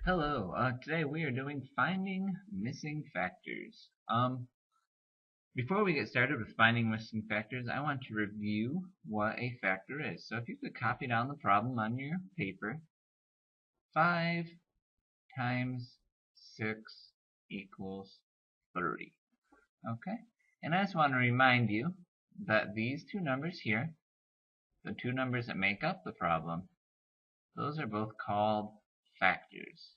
Hello, today we are doing finding missing factors. Before we get started with finding missing factors, I want to review what a factor is. So if you could copy down the problem on your paper, 5 times 6 equals 30. Okay, and I just want to remind you that these two numbers here, the two numbers that make up the problem, those are both called factors.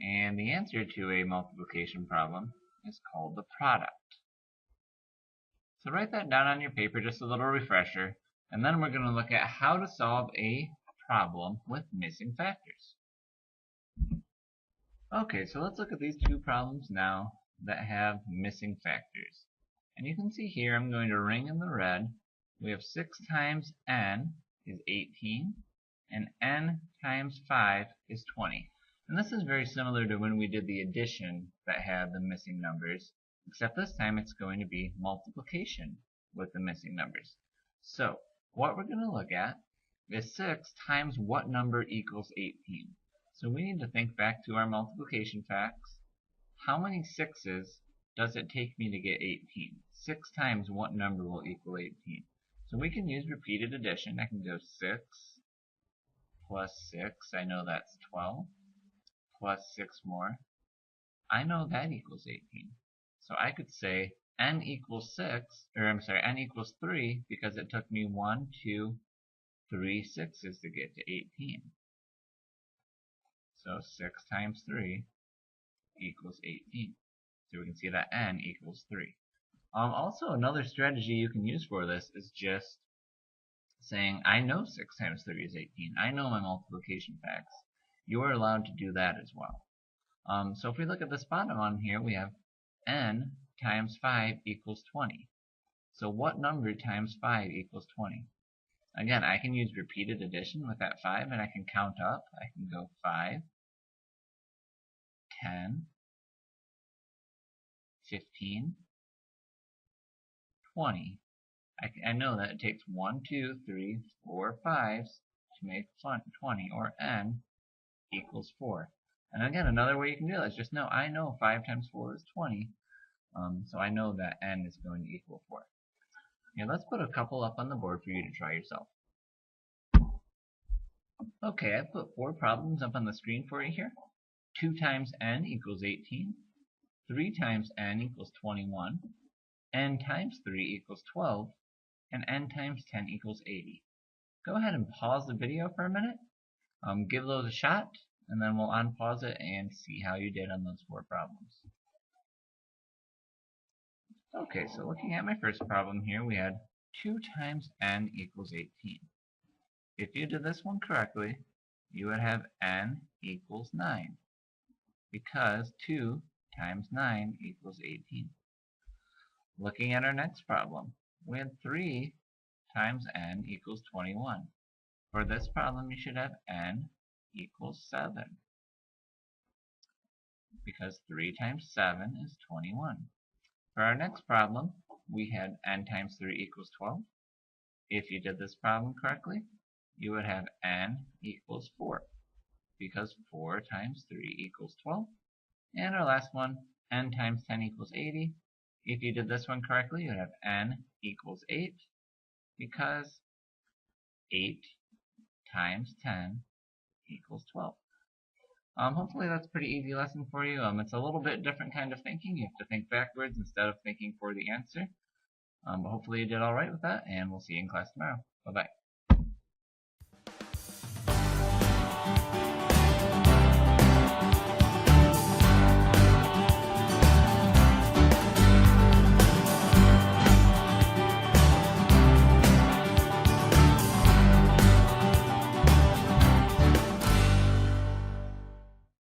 And the answer to a multiplication problem is called the product. So write that down on your paper, just a little refresher, and then we're going to look at how to solve a problem with missing factors. Okay, so let's look at these two problems now that have missing factors. And you can see here I'm going to ring in the red. We have 6 times n is 18, and n times 5 is 20. And this is very similar to when we did the addition that had the missing numbers, except this time it's going to be multiplication with the missing numbers. So what we're going to look at is 6 times what number equals 18. So we need to think back to our multiplication facts. How many 6's does it take me to get 18? 6 times what number will equal 18? So we can use repeated addition. I can go 6 plus 6, I know that's 12. Plus 6 more, I know that equals 18. So I could say n equals 3 because it took me 1, 2, 3 6's to get to 18. So 6 times 3 equals 18. So we can see that n equals 3. Also, another strategy you can use for this is just saying, I know 6 times 3 is 18. I know my multiplication facts. You are allowed to do that as well. So if we look at this bottom one here, we have n times 5 equals 20. So what number times 5 equals 20? Again, I can use repeated addition with that 5, and I can count up. I can go 5, 10, 15, 20. I know that it takes 1, 2, 3, 4, 5's to make 20, or n equals 4. And again, another way you can do that is just know, I know 5 times 4 is 20, so I know that n is going to equal 4. Okay, let's put a couple up on the board for you to try yourself. Okay, I've put 4 problems up on the screen for you here. 2 times n equals 18, 3 times n equals 21, n times 3 equals 12, and n times 10 equals 80. Go ahead and pause the video for a minute, give those a shot, and then we'll unpause it and see how you did on those 4 problems. Okay, so looking at my first problem here, we had 2 times n equals 18. If you did this one correctly, you would have n equals 9, because 2 times 9 equals 18. Looking at our next problem, we had 3 times n equals 21. For this problem, you should have n equals 7, because 3 times 7 is 21. For our next problem, we had n times 3 equals 12. If you did this problem correctly, you would have n equals 4, because 4 times 3 equals 12. And our last one, n times 10 equals 80. If you did this one correctly, you would have n equals 8, because 8 times 10 equals 12. Hopefully that's a pretty easy lesson for you. It's a little bit different kind of thinking. You have to think backwards instead of thinking for the answer. But hopefully you did alright with that, and we'll see you in class tomorrow. Bye-bye.